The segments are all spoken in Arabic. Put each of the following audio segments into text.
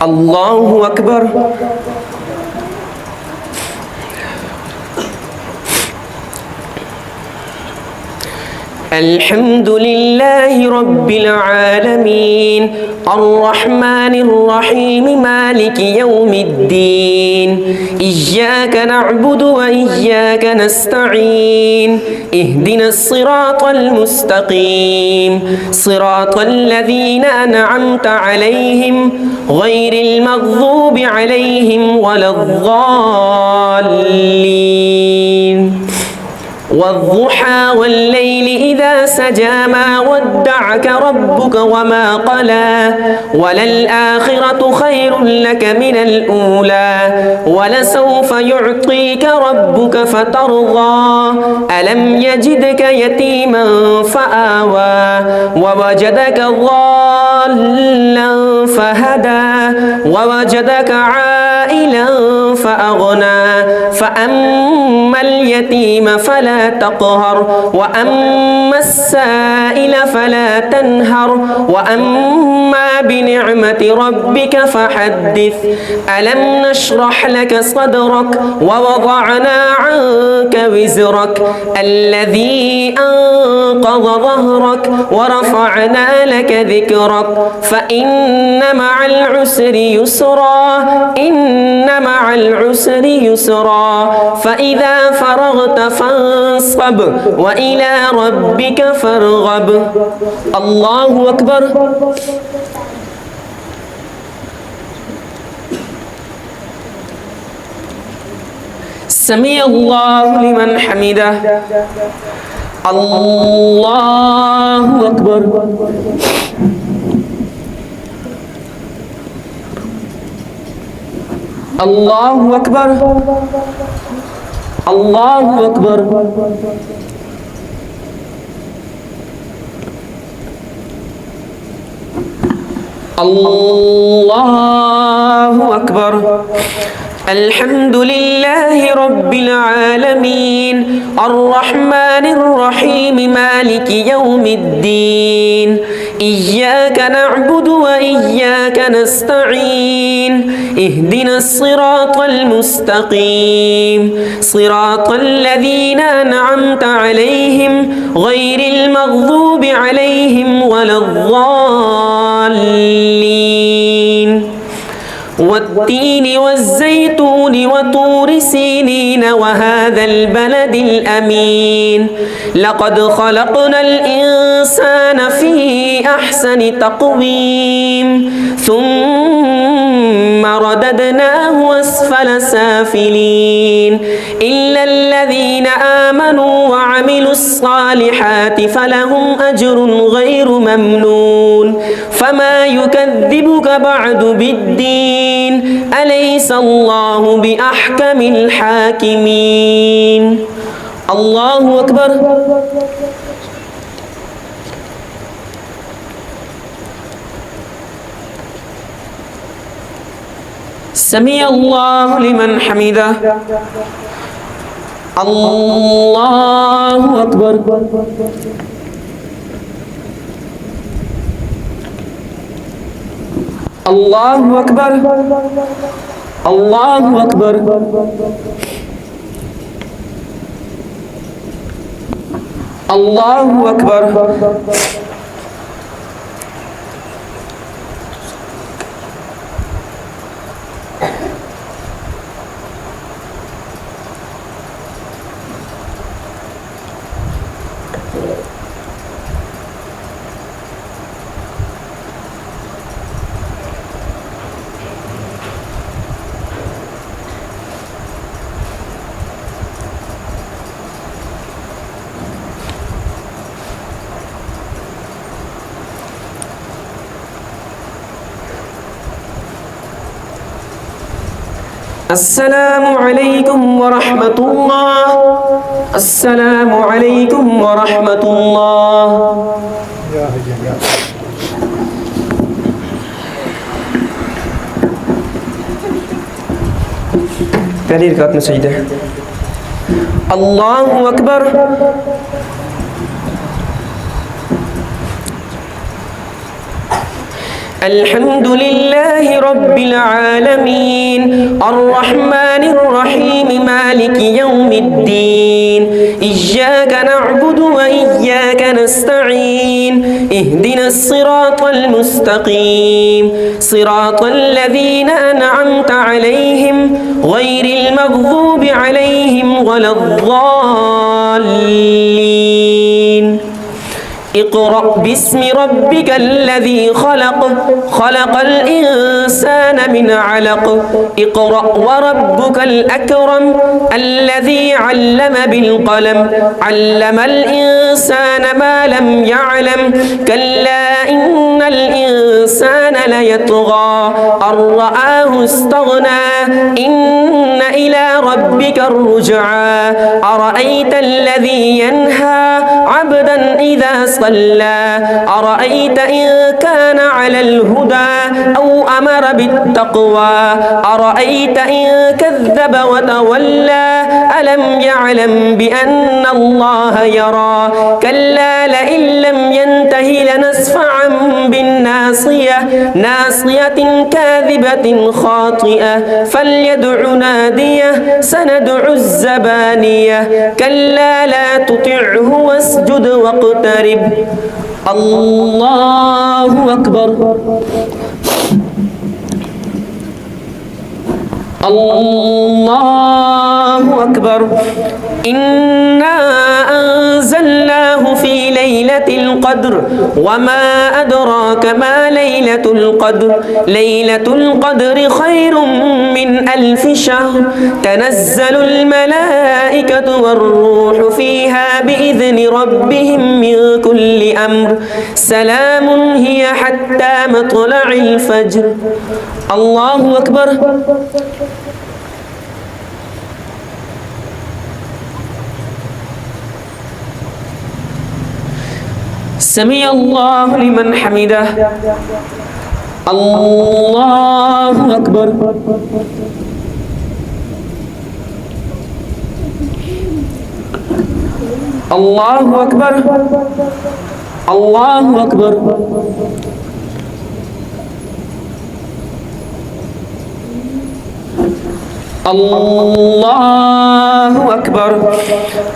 الله أكبر. الحمد لله رب العالمين الرحمن الرحيم مالك يوم الدين إياك نعبد وإياك نستعين اهدنا الصراط المستقيم صراط الذين أنعمت عليهم غير المغضوب عليهم ولا الضالين والضحى والليل إذا سجى ما ودعك ربك وما قلى وللآخرة خير لك من الأولى ولسوف يعطيك ربك فترضى ألم يجدك يتيما فآوى ووجدك ضالا فهدى ووجدك عائلا فأغنى فأما اليتيم فلا تقهر وأما السائل فلا تنهر وأما بنعمة ربك فحدث ألم نشرح لك صدرك ووضعنا عنك وزرك الذي أنقض ظهرك ورفعنا لك ذكرك فإن مع العسر يسرا إن مع العسر يسرا فإذا فرغت فانصب وإلى ربك فارغب. الله أكبر. سمع الله لمن حمده. الله أكبر. الله أكبر. الله أكبر. الله أكبر. الحمد لله رب العالمين الرحمن الرحيم مالك يوم الدين إياك نعبد وإياك نستعين اهدنا الصراط المستقيم صراط الذين أنعمت عليهم غير المغضوب عليهم ولا الضالين والتين والزيتون وطور سينين وهذا البلد الأمين لقد خلقنا الإنسان في أحسن تقويم ثم رددناه أسفل سافلين إلا الذين آمنوا وعملوا الصالحات فلهم أجر غير ممنون فما يكذبك بعد بالدين أليس الله بأحكم الحاكمين. الله أكبر. سمع الله لمن حمده. الله أكبر. الله أكبر. الله أكبر. الله أكبر. السلام عليكم ورحمة الله. السلام عليكم ورحمة الله. पहली रकात में सजदा है। अल्लाहु अकबर। الحمد لله رب العالمين الرحمن الرحيم مالك يوم الدين إياك نعبد وإياك نستعين اهدنا الصراط المستقيم صراط الذين أنعمت عليهم غير المغضوب عليهم ولا الضالين. اقرأ باسم ربك الذي خلق خلق الإنسان من علق اقرأ وربك الأكرم الذي علم بالقلم علم الإنسان ما لم يعلم كلا إن الإنسان ليطغى أن رآه استغنى إن إلى ربك الرجعى أرأيت الذي ينهى عبدا إذا صلى أرأيت إن كان على الهدى أو أمر بالتقوى أرأيت إن كذب وتولى ألم يعلم بأن الله يرى كلا لئن لم ينته لنسفعا بالناصية ناصية كاذبة خاطئة فليدع ناديه سندع الزبانية كلا لا تطعه واسجد واقترب. الله أكبر. الله أكبر. إنا أنزلناه في ليلة القدر وما أدراك ما ليلة القدر ليلة القدر خير من 1000 شهر تنزل الملائكة والروح فيها بإذن ربهم من كل أمر سلام هي حتى مطلع الفجر. الله أكبر. سمع الله لمن حمده. الله أكبر. الله أكبر. الله أكبر. الله أكبر.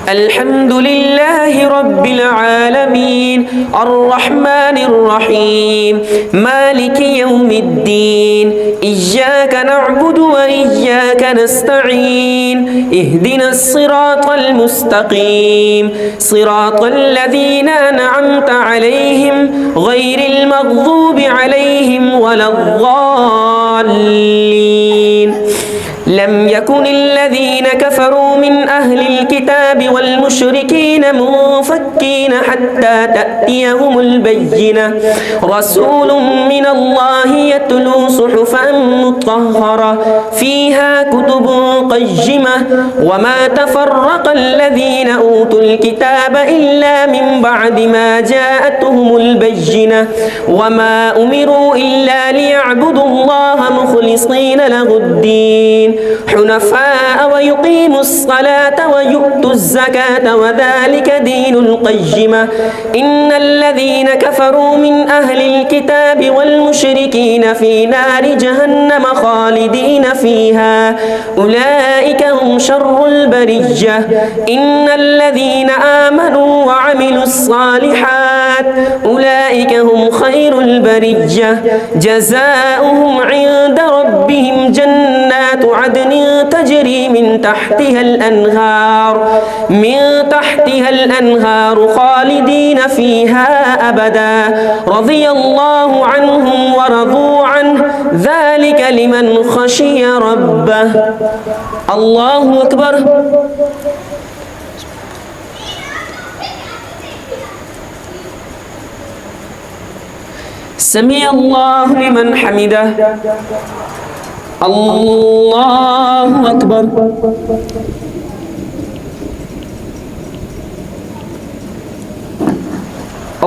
الحمد لله رب العالمين الرحمن الرحيم مالك يوم الدين إياك نعبد وإياك نستعين اهدنا الصراط المستقيم صراط الذين أنعمت عليهم غير المغضوب عليهم ولا الضالين. لم يكن الذين كفروا من أهل الكتاب والمشركين منفكين حتى تأتيهم البينة رسول من الله يتلو صحفا مطهرة فيها كتب قيمة وما تفرق الذين أوتوا الكتاب إلا من بعد ما جاءتهم البينة وما أمروا إلا ليعبدوا الله مخلصين له الدين حنفاء ويقيموا الصلاة ويؤتوا الزكاة وذلك دين القيمة إن الذين كفروا من أهل الكتاب والمشركين في نار جهنم خالدين فيها أولئك هم شر البرية إن الذين آمنوا وعملوا الصالحات أولئك هم خير البرية جزاؤهم عند ربهم جنات عدن تجري من تحتها الأنهار خالدين فيها أبدا رضي الله عنهم ورضوا عنه ذلك لمن خشي ربه. الله أكبر. سمع الله لمن حمده. আল্লাহু আকবার।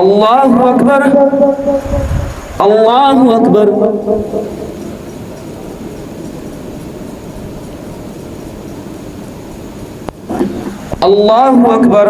আল্লাহু আকবার। আল্লাহু আকবার। আল্লাহু আকবার।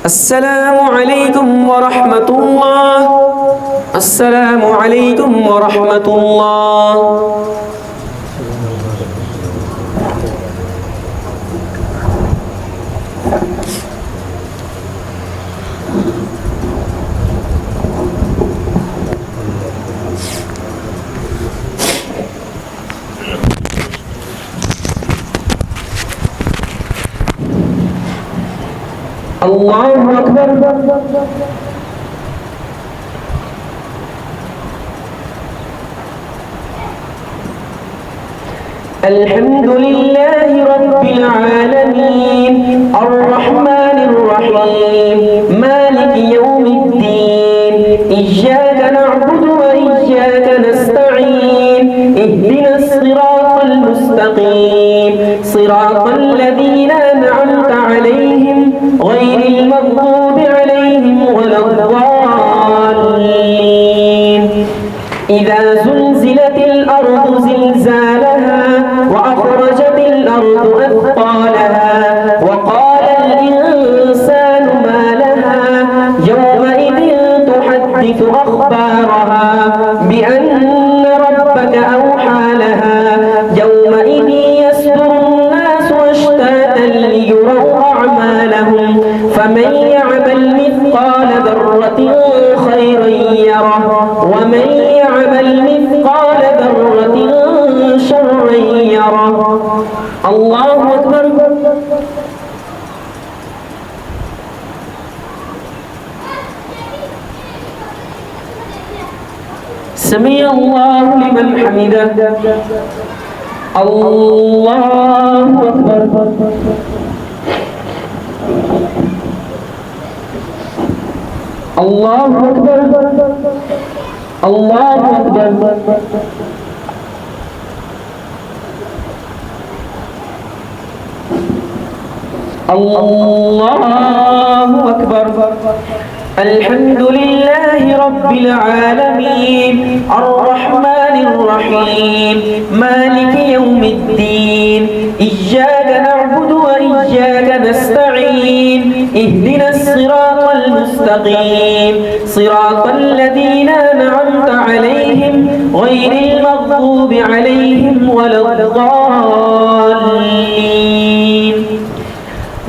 السلام عليكم ورحمة الله. السلام عليكم ورحمة الله. الله أكبر. الحمد لله رب العالمين الرحمن الرحيم مالك يوم الدين إياك نعبد وإياك نستعين اهدنا الصراط المستقيم صراط الذين أنعمت عليهم غير المغضوب عليهم ولا الضالين. إذا زلزلت الأرض زلزالها وأخرجت الأرض أثقالها وقال الإنسان ما لها يومئذ تحدث أخبارها بأن ربك أوحى لها يومئذ يصدر الناس أشتاتا ليروا أعمالهم فمن يعمل مثقال ذرة خيرا يره ومن يعمل مثقال ذرة شرا يره. الله أكبر. سمع الله لمن حمده. الله أكبر. الله أكبر. الله أكبر. الله أكبر. الحمد لله رب العالمين الرحمن الرحيم مالك يوم الدين إياك نعبد وإياك نستعين اهدنا الصراط المستقيم صراط الذين أنعمت عليهم غير المغضوب عليهم ولا الضالين.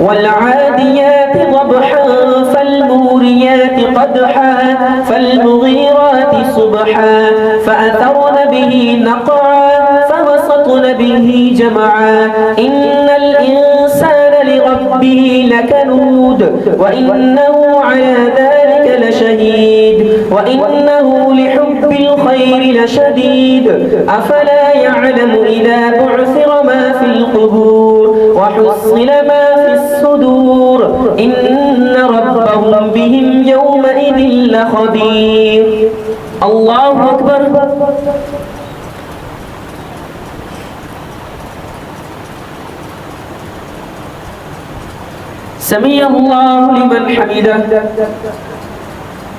والعاديات ضبحا فالموريات قدحا فالمغيرات صبحا فأثرن به نقعا فوسطن به جمعا إن الإنسان لربه لكنود وإنه على ذلك لشهيد وإنه لحب الخير لشديد أفلا يعلم إذا بعثر ما في القبور وحصل ما في الصدور إن ربهم بهم يومئذ لخبير. الله أكبر. سمع الله لمن حمده.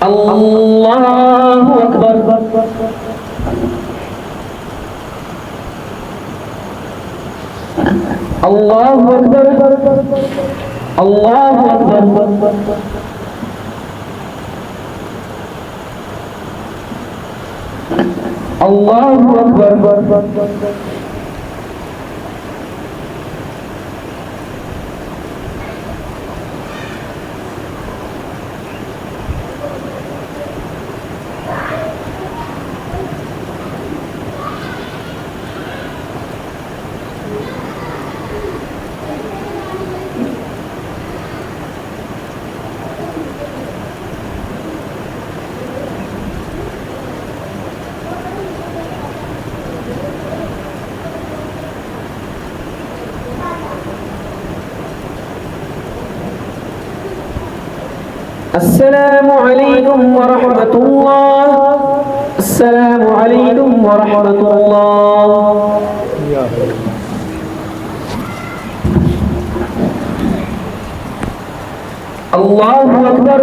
الله أكبر. الله أكبر. الله أكبر. الله أكبر. السلام عليكم ورحمة الله. السلام عليكم ورحمة الله. الله أكبر.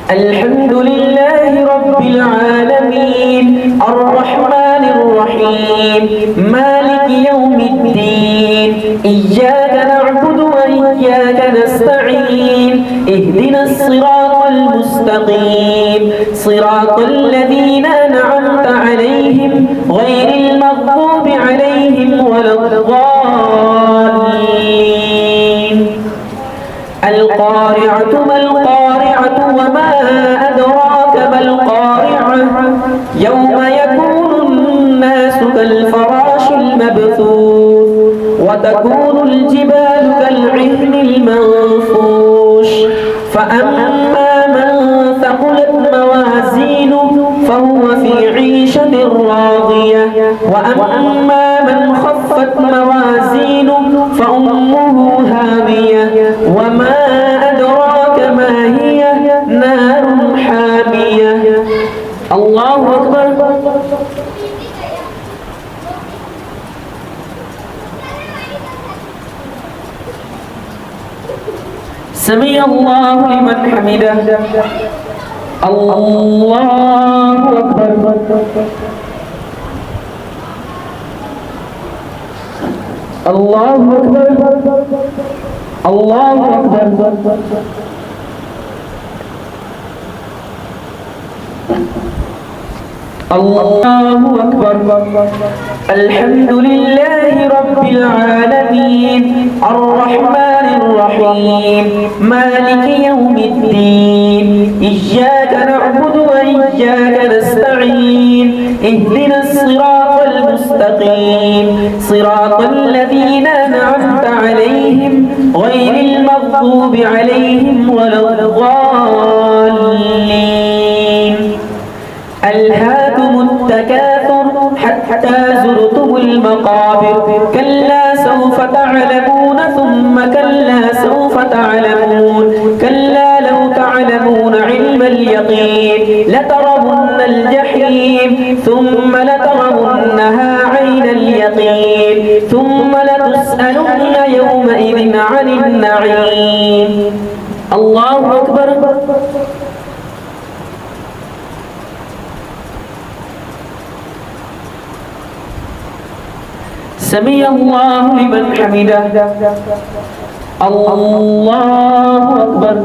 الحمد لله رب العالمين الرحمن الرحيم مالك يوم الدين إياك نعبد وإياك نستعين اهدنا الصراط المستقيم صراط الذين أنعمت عليهم غير المغضوب عليهم ولا الضالين. القارعة ما القارعة وما أدراك ما القارعة يوم يكون الناس كالفراش المبثوث وتكون الجبال كالعهن المنفوش فأما من ثقلت موازينه فهو في عيشة راضية وأما من خفت موازينه فأمه هاوية وما أدراك ما هي نار حامية. الله أكبر. سمع الله لمن حمده. الله أكبر. الله أكبر. الله أكبر. الله أكبر. الحمد لله رب العالمين الرحمن الرحيم مالك يوم الدين إياك نعبد وإياك نستعين اهدنا الصراط المستقيم صراط الذين أنعمت عليهم غير المغضوب عليهم ولا الضالين. ألهاكم التكاثر حتى زرتم المقابر كلا سوف تعلمون ثم كلا سوف تعلمون كلا لو تعلمون علم اليقين لترون الجحيم ثم لترونها عين اليقين ثم لتسألن يومئذ عن النعيم. الله أكبر. سمع الله لمن حمده. الله أكبر.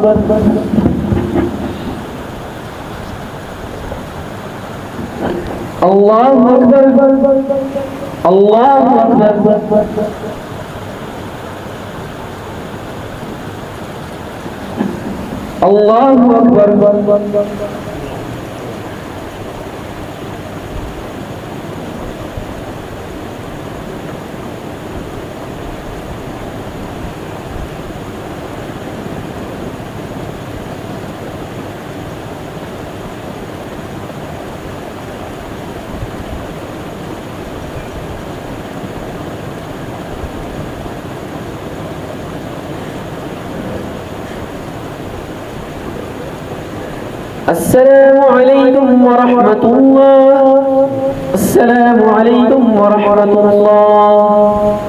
الله أكبر. الله أكبر. الله أكبر. السلام عليكم ورحمة الله. السلام عليكم ورحمة الله.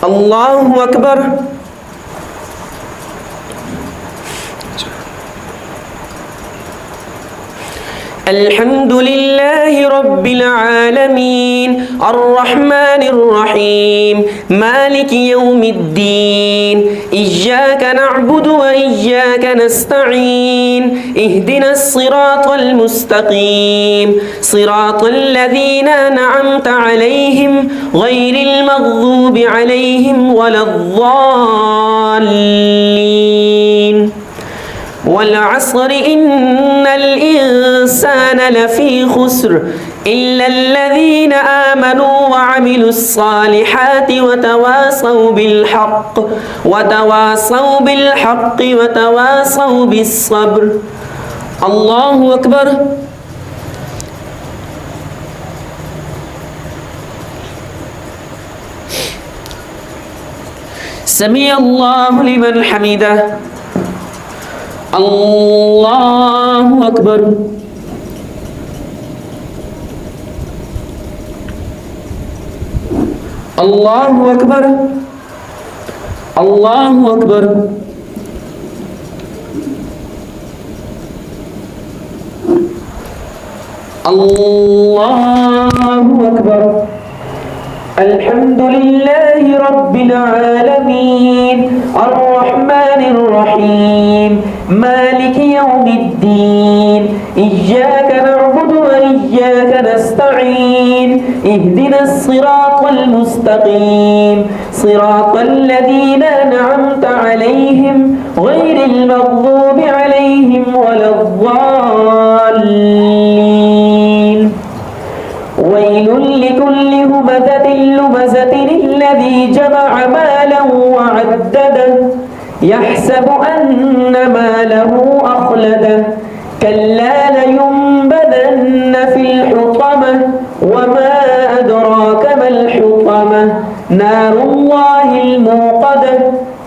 الله أكبر. الحمد لله رب العالمين الرحمن الرحيم مالك يوم الدين إياك نعبد وإياك نستعين اهدنا الصراط المستقيم صراط الذين أنعمت عليهم غير المغضوب عليهم ولا الضالين والعصر إن الإنسان لفي خسر إلا الذين آمنوا وعملوا الصالحات وتواصوا بالحق وتواصوا بالصبر. الله أكبر. سمع الله لمن حمده. الله أكبر. الله أكبر. الله أكبر. الله أكبر. الحمد لله رب العالمين الرحمن الرحيم مالك يوم الدين إياك نعبد وإياك نستعين اهدنا الصراط المستقيم صراط الذين أنعمت عليهم غير المغضوب عليهم ولا الضالين. ويل لكل همزة لمزة الذي جمع مالا وعدده يحسب أن ماله أخلده كلا لينبذن في الحطمة وما أدراك ما الحطمة نار الله الموقدة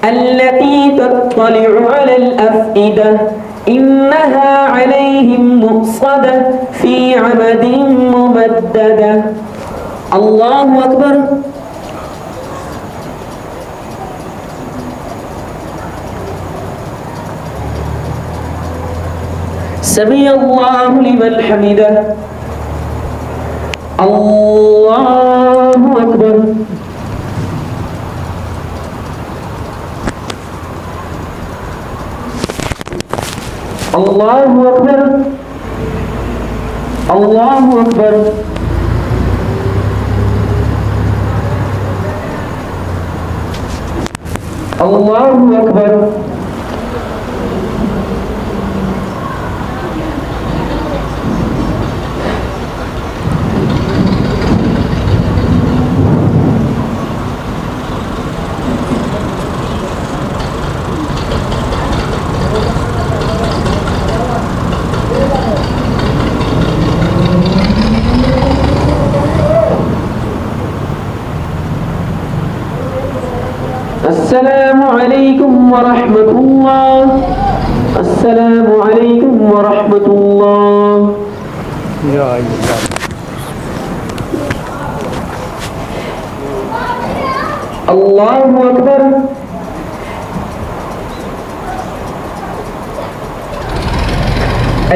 التي تطلع على الأفئدة إنها عليهم مؤصدة في عمد ممددة. الله أكبر. سمع الله لمن حمده. الله أكبر. الله أكبر. الله أكبر. الله أكبر. السلام عليكم ورحمة الله. السلام عليكم ورحمة الله. الله أكبر.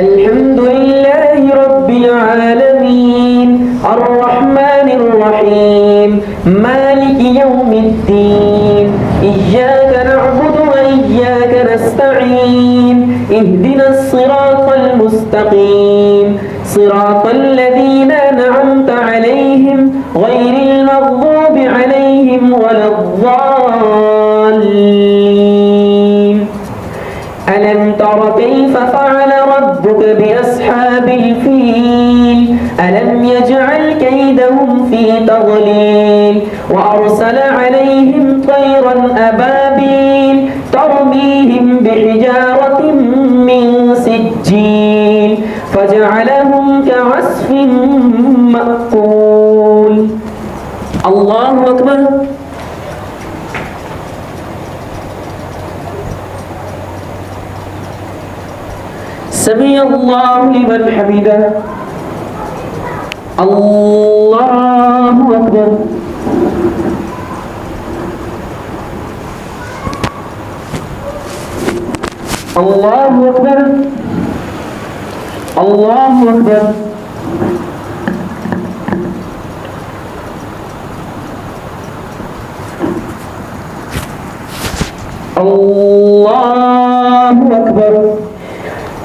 الحمد لله رب العالمين الرحمن الرحيم مالك يوم الدين إياك نعبد وإياك نستعين اهدنا الصراط المستقيم صراط الذين أنعمت عليهم غير المغضوب عليهم ولا الضالين. ألم تر كيف فعل ربك بأصحاب الفيل ألم يجعل كيدهم في تضليل وأرسل عليهم طيرا أبابيل ترميهم بحجارة من سجيل فجعلهم كعصف مأكول. الله أكبر. سمع الله لمن حمده. الله أكبر. الله أكبر. الله أكبر الله أكبر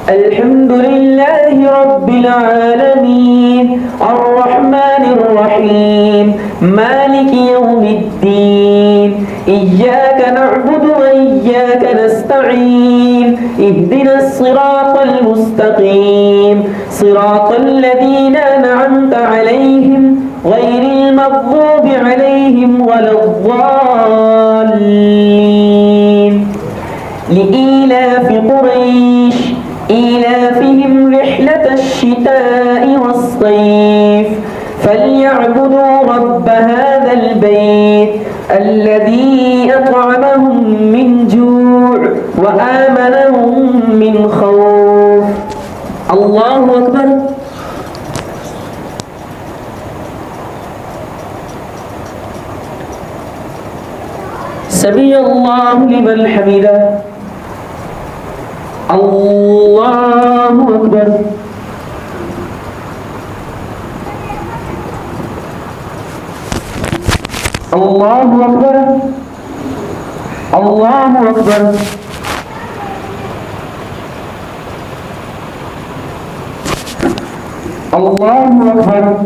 الحمد لله رب العالمين الرحمن الرحيم مالك يوم الدين إياك نعبد وإياك نستعين اهدنا الصراط المستقيم صراط الذين أنعمت عليهم غير المغضوب عليهم ولا الضالين لإيلاف قريش إيلافهم رحلة الشتاء والصيف فليعبدوا رب هذا البيت الذي أطعمهم من جوع وآمنهم من خوف الله أكبر سمع الله لمن حمده الله أكبر الله أكبر الله أكبر الله أكبر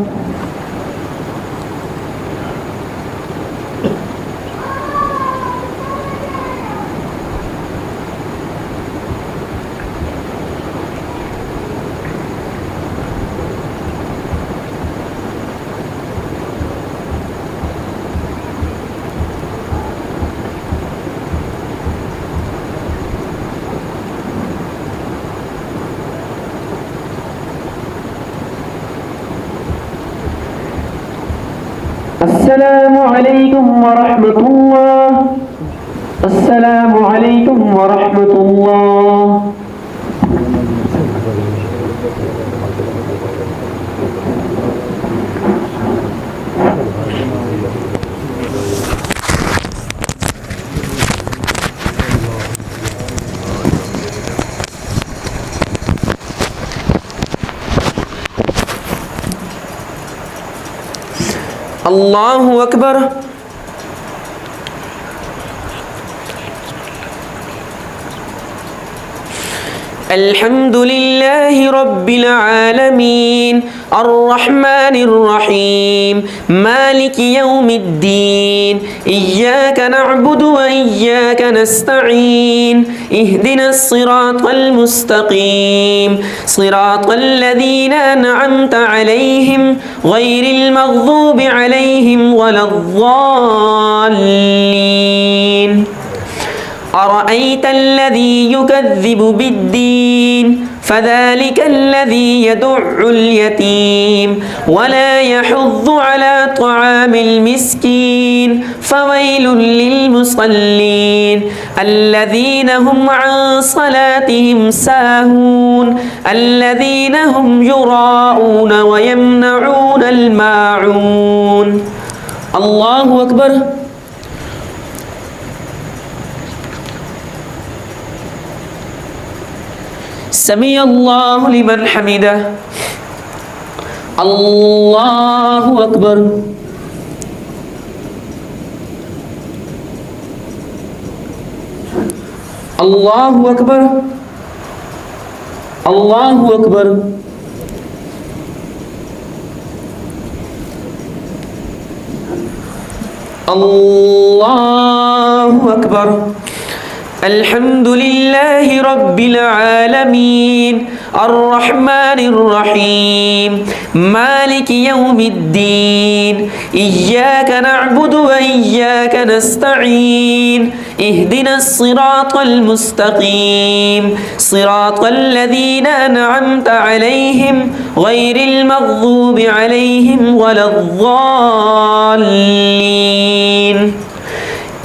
السلام عليكم ورحمة الله السلام عليكم ورحمة الله الله أكبر الحمد لله رب العالمين الرحمن الرحيم مالك يوم الدين إياك نعبد وإياك نستعين اهدنا الصراط المستقيم صراط الذين أنعمت عليهم غير المغضوب عليهم ولا الضالين أرأيت الذي يكذب بالدين فذلك الذي يدع اليتيم ولا يحض على طعام المسكين فويل للمصلين الذين هم عن صلاتهم ساهون الذين هم يراءون ويمنعون الماعون الله أكبر سمع الله لمن حمده الله أكبر الله أكبر الله أكبر الله أكبر الحمد لله رب العالمين الرحمن الرحيم مالك يوم الدين إياك نعبد وإياك نستعين اهدنا الصراط المستقيم صراط الذين أنعمت عليهم غير المغضوب عليهم ولا الضالين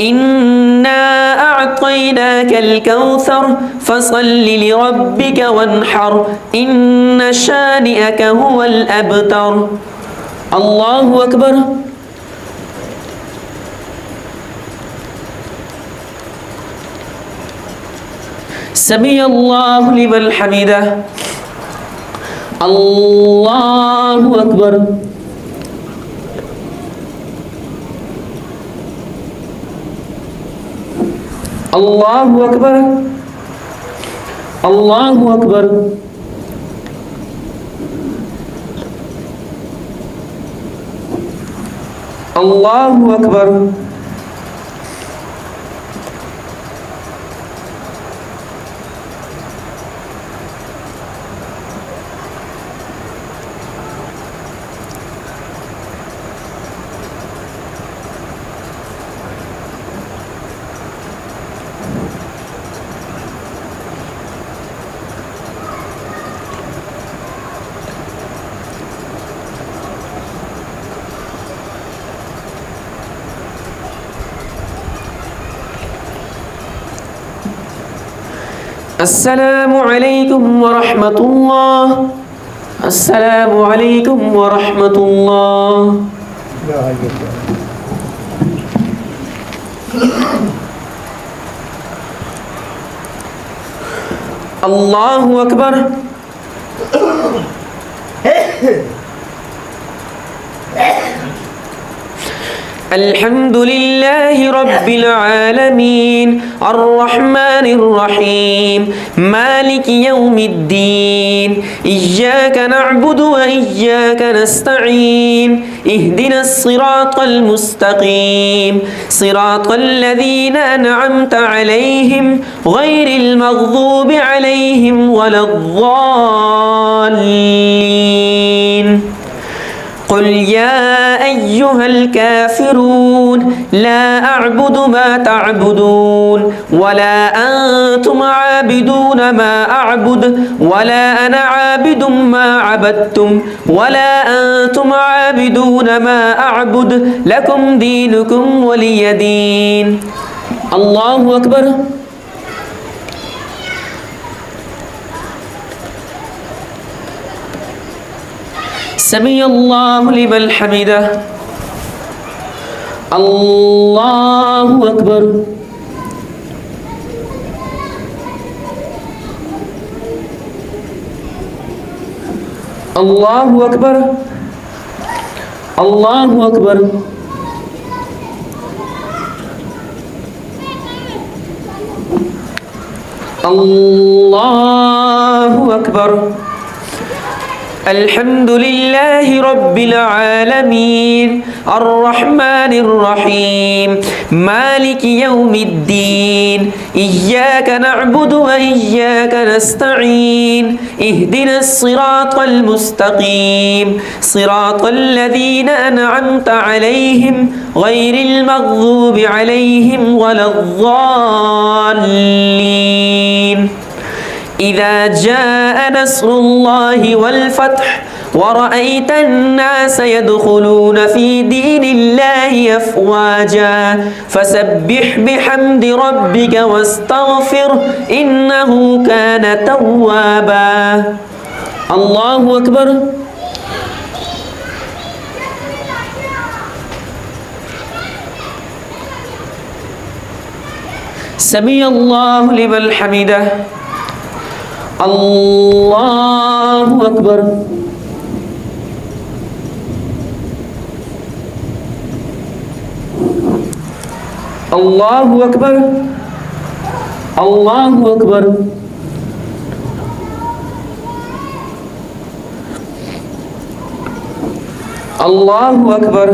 إنا أعطيناك الكوثر فصل لربك وانحر إن شانئك هو الأبتر الله أكبر سمع الله لمن حمده अल्लाहु अकबर। अल्लाहु अकबर। अल्लाहु अकबर। अल्लाहु अकबर। अस्सलामु अलैकुम व रहमतुल्लाह। अस्सलामु अलैकुम व रहमतुल्लाह। अल्लाहु अकबर। अल्हम्दुलिल्लाहि रब्बिल आलमीन अर्रहमानिर रहीम मालिकि यौमिद्दीन इय्याका नअबुदु व इय्याका नस्तईन इहदिनस सिरातल मुस्तकीम सिरातल लज़ीना अनअमता अलैहिम गैरिल मग़ज़ूबि अलैहिम वलद्दाल्लीन। क़ुल या अय्युहल काफ़िरून ला अअबुदु मा तअबुदून वला अंतुम आबिदून मा अअबुद वला अना आबिदुम मा अबदतुम वला अंतुम आबिदून मा अअबुद लकुम दीनुकुम वलिय दीन। अल्लाहु अकबर। समी अल्लाहु लिमन हमिदा। अल्लाहु अकबर। अल्लाहु अकबर। अल्लाहु अकबर। अल्लाहु अकबर। अल्हम्दुलिल्लाहि रब्बिल आलमीन अर्रहमानिर रहीम मालिकि यौमिद्दीन इय्याका नअबुदु व इय्याका नस्तईन इहदिनस सिरातल मुस्तकीम सिरातल लज़ीना अनअमता अलैहिम गैरिल मग़ज़ूबि अलैहिम वलद्दाल्लीन। इज़ा जाअ नस्रुल्लाहि वल फ़त्ह वरअयत अन्नास यदखुलून फ़ी दीनिल्लाहि अफ़वाजा फ़सब्बिह बिहम्दि रब्बिक वस्तग़फ़िर इन्नहु कान तव्वाबा। अल्लाहु अकबर। समी अल्लाहु लिमन हमिदा। अल्लाहु अकबर। अल्लाहु अकबर। अल्लाहु अकबर। अल्लाहु अकबर।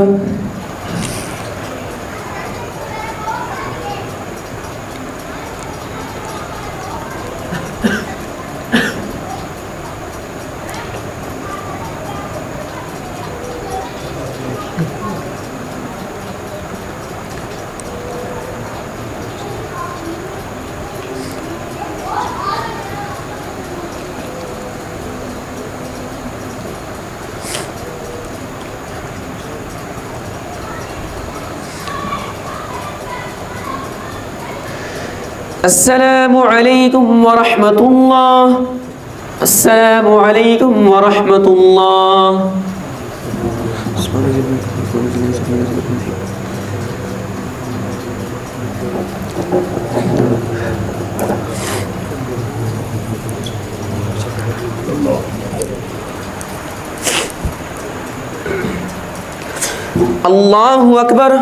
अस्सलामु अलैकुम व रहमतुल्लाह। अस्सलामु अलैकुम व रहमतुल्लाह। الله أكبر.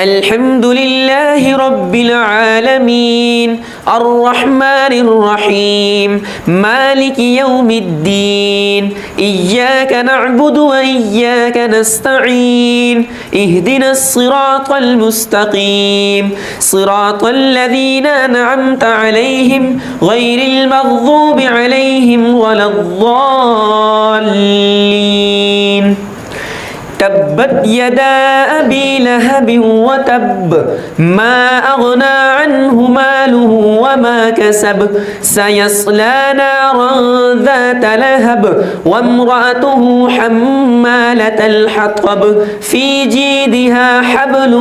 الحمد لله رب العالمين الرحمن الرحيم مالك يوم الدين إياك نعبد وإياك نستعين اهدنا الصراط المستقيم صراط الذين أنعمت عليهم غير المغضوب عليهم ولا الضالين. تبت يدا أبي لهب وتب ما أغنى عنه ماله وما كسب سيصلى نارا ذات لهب وامرأته حمالة الحطب في جيدها حبل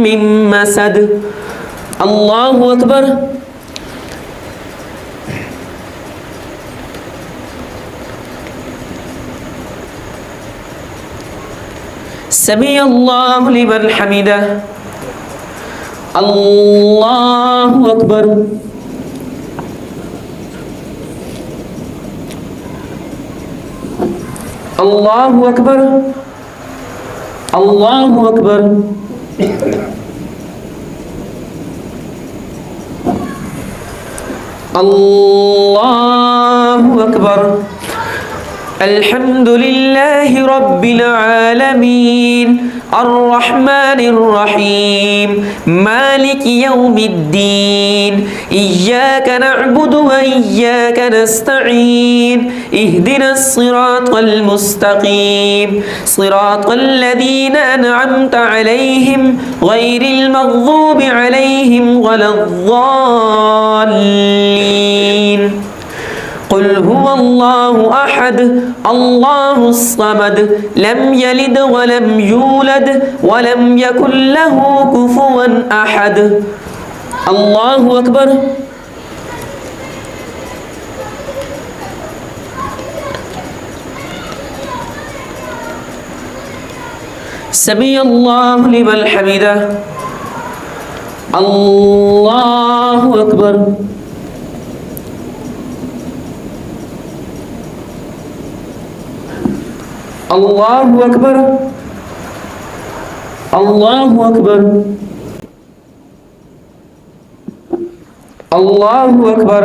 من مسد. الله أكبر. سمع الله لمن حمده. الله أكبر. الله أكبر. الله أكبر. الله أكبر. الحمد لله رب العالمين الرحمن الرحيم مالك يوم الدين إياك نعبد وإياك نستعين اهدنا الصراط المستقيم صراط الذين أنعمت عليهم غير المغضوب عليهم ولا الضالين. قل هو الله أحد الله الصمد لم يلد ولم يولد ولم يكن له كفوا أحد. الله أكبر. سمع الله لمن حمده. الله أكبر. الله أكبر. الله أكبر. الله أكبر.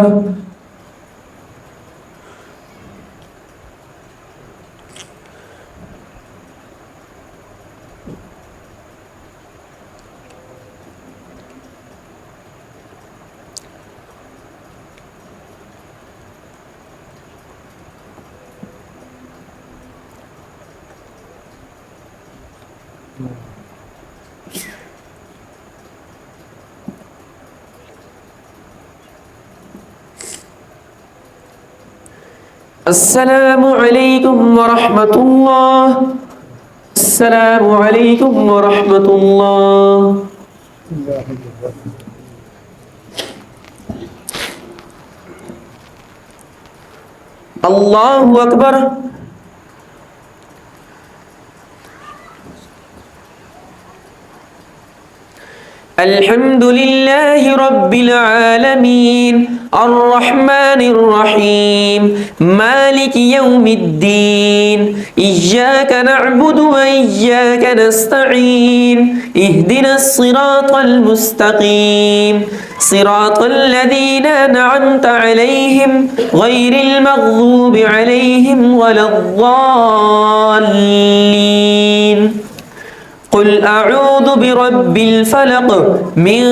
السلام عليكم ورحمة الله. السلام عليكم ورحمة الله. الله أكبر. الحمد لله رب العالمين الرحمن الرحيم مالك يوم الدين إياك نعبد وإياك نستعين اهدنا الصراط المستقيم صراط الذين أنعمت عليهم غير المغضوب عليهم ولا الضالين. قل أعوذ برب الفلق من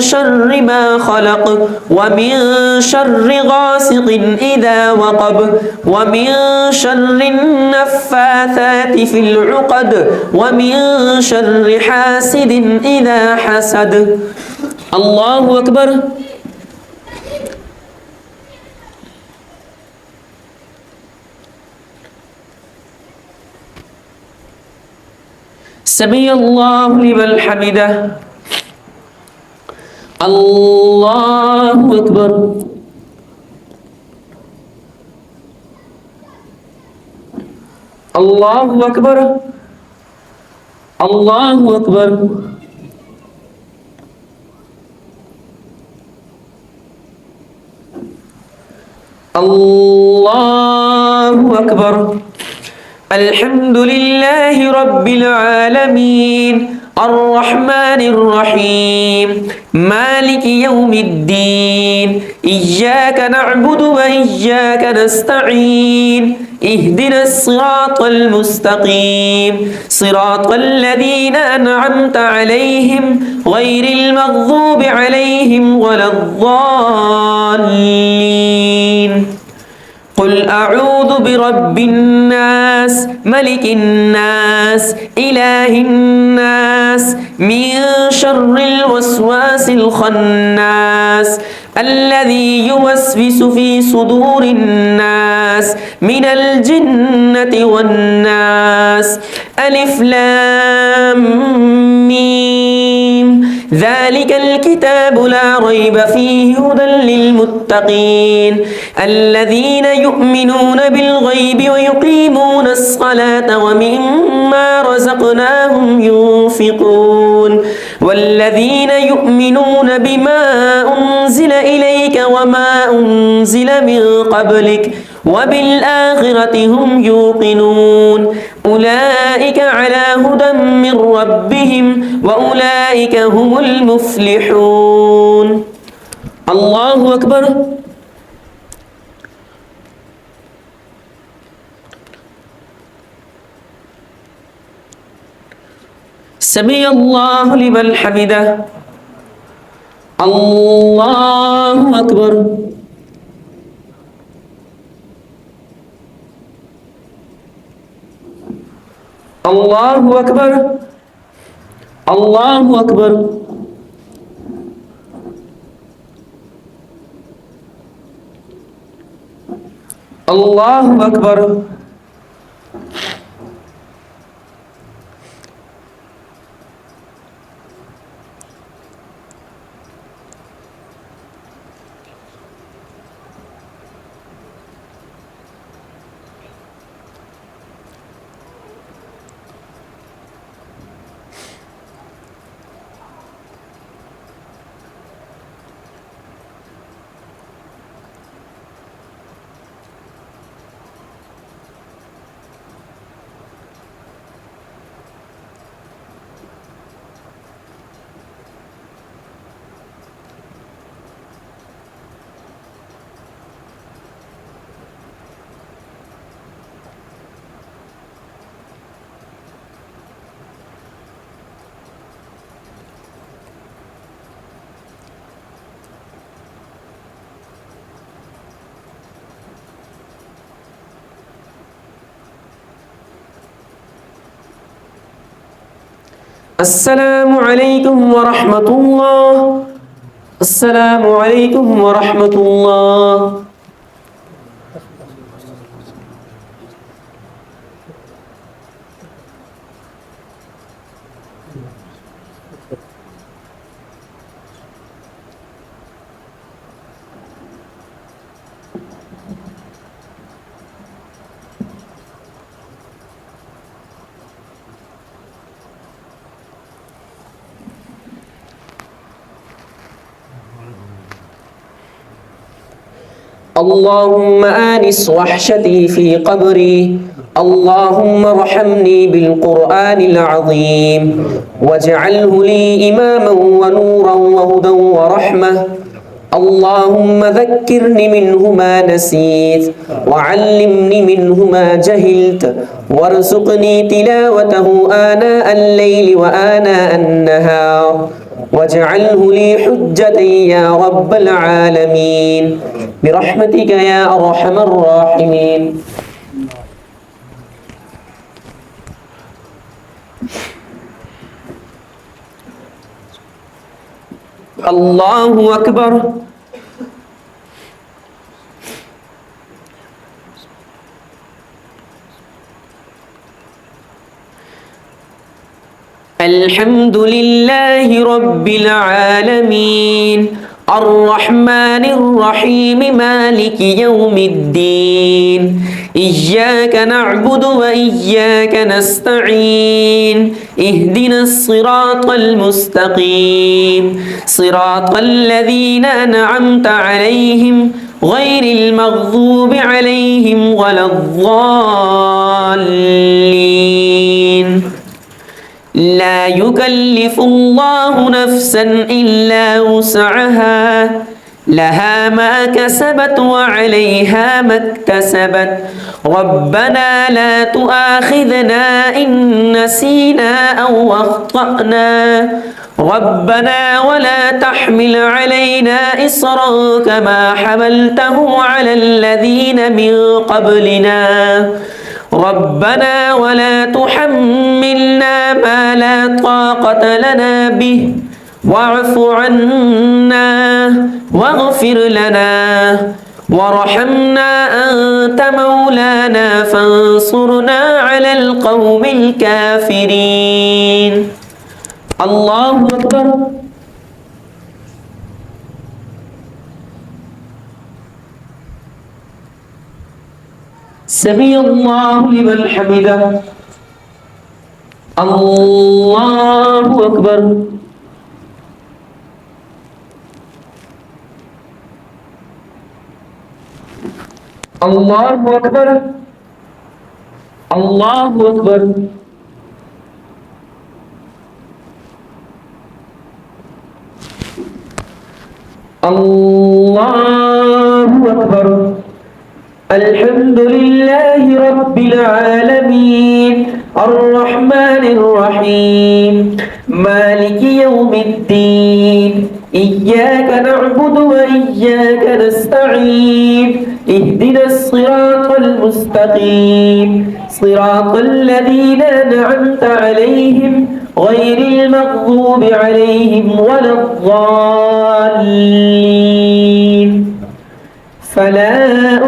شر ما خلق ومن شر غاسق إذا وقب ومن شر النفاثات في العقد ومن شر حاسد إذا حسد. الله أكبر. سمع الله لمن حمده. الله أكبر. الله أكبر. الله أكبر. الله الله أكبر. الحمد لله رب العالمين الرحمن الرحيم مالك يوم الدين إياك نعبد وإياك نستعين اهدنا الصراط المستقيم صراط الذين أنعمت عليهم غير المغضوب عليهم ولا الضالين. قل أعوذ برب الناس ملك الناس إله الناس من شر الوسواس الخناس الذي يوسوس في صدور الناس من الجنة والناس. ألف لام ميم ذلك الكتاب لا ريب فيه هدى للمتقين الذين يؤمنون بالغيب ويقيمون الصلاة ومما رزقناهم ينفقون والذين يؤمنون بما أنزل إليك وما أنزل من قبلك وبالآخرة هم يوقنون أولئك على هدى من ربهم وأولئك هم المفلحون. الله أكبر. سمع الله لمن حمده. الله أكبر. الله أكبر. الله أكبر. الله أكبر. السلام عليكم ورحمة الله. السلام عليكم ورحمة الله. اللهم آنس وحشتي في قبري. اللهم ارحمني بالقرآن العظيم واجعله لي إماما ونورا وهدى ورحمة. اللهم ذكرني منه ما نسيت وعلمني منه ما جهلت وارزقني تلاوته آناء الليل وآناء النهار واجعله لي حجة يا رب العالمين برحمتك يا أرحم الراحمين. الله أكبر. الحمد لله رب العالمين الرحمن الرحيم مالك يوم الدين إياك نعبد وإياك نستعين اهدنا الصراط المستقيم صراط الذين أنعمت عليهم غير المغضوب عليهم ولا الضالين. لا يكلف الله نفسا إلا وسعها لها ما كسبت وعليها ما اكتسبت ربنا لا تؤاخذنا إن نسينا أو أخطأنا ربنا ولا تحمل علينا إصرا كما حملته على الذين من قبلنا ربنا ولا تحملنا ما لا طاقة لنا به واعف عنا واغفر لنا وارحمنا أنت مولانا فانصرنا على القوم الكافرين. الله أكبر. سمع الله لمن حمده. الله أكبر. الله أكبر. الله أكبر. الله أكبر. الحمد لله رب العالمين الرحمن الرحيم مالك يوم الدين إياك نعبد وإياك نستعين اهدنا الصراط المستقيم صراط الذين أنعمت عليهم غير المغضوب عليهم ولا الضالين. فلا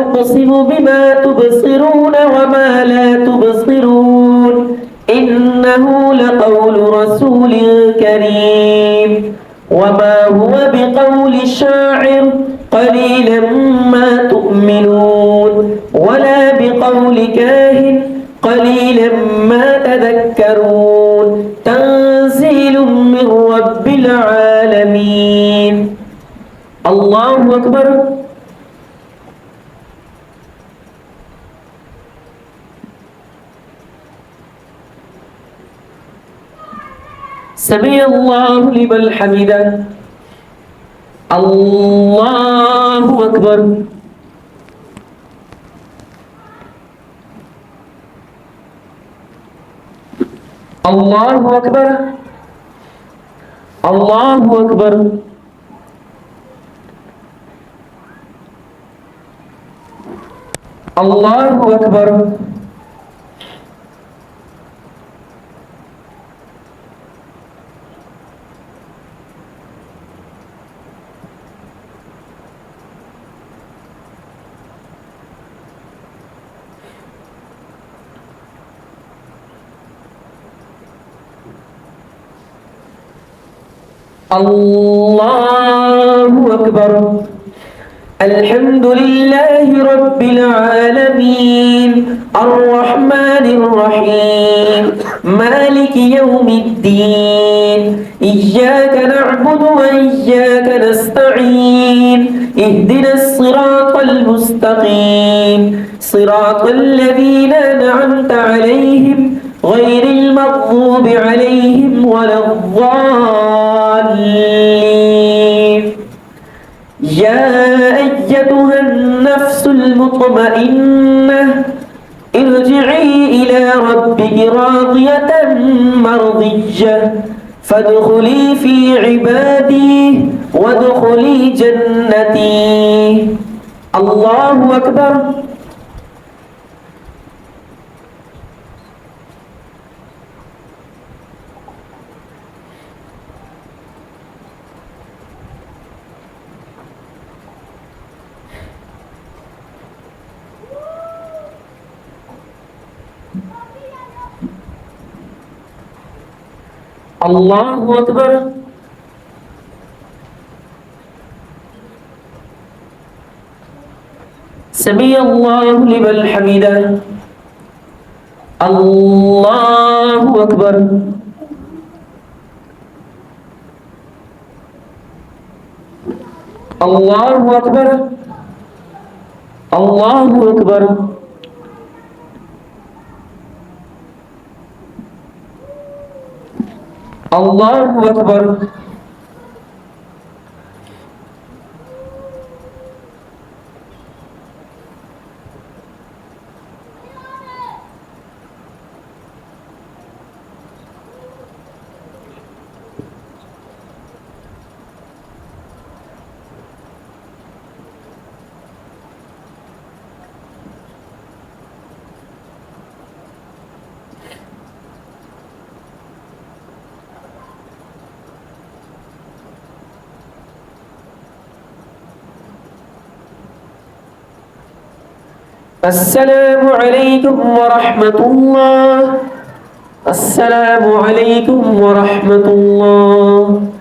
أقسم بما تبصرون وما لا تبصرون إنه لقول رسول كريم وما هو بقول شاعر قليلا ما تؤمنون ولا بقول كاهن قليلا ما تذكرون تنزيل من رب العالمين. الله أكبر. سمع الله لمن حمده. الله أكبر. الله أكبر. الله أكبر. الله أكبر. الله أكبر. الحمد لله رب العالمين الرحمن الرحيم مالك يوم الدين إياك نعبد وإياك نستعين اهدنا الصراط المستقيم صراط الذين أنعمت عليهم غير المغضوب عليهم ولا الضالين. يا أيتها النفس المطمئنة ارجعي إلى ربك راضية مرضية فادخلي في عبادي وادخلي جنتي. الله أكبر. الله أكبر. سمع الله لمن حمده. الله أكبر. الله أكبر. আল্লাহু আকবার। আল্লাহু আকবার। السلام عليكم ورحمة الله. السلام عليكم ورحمة الله.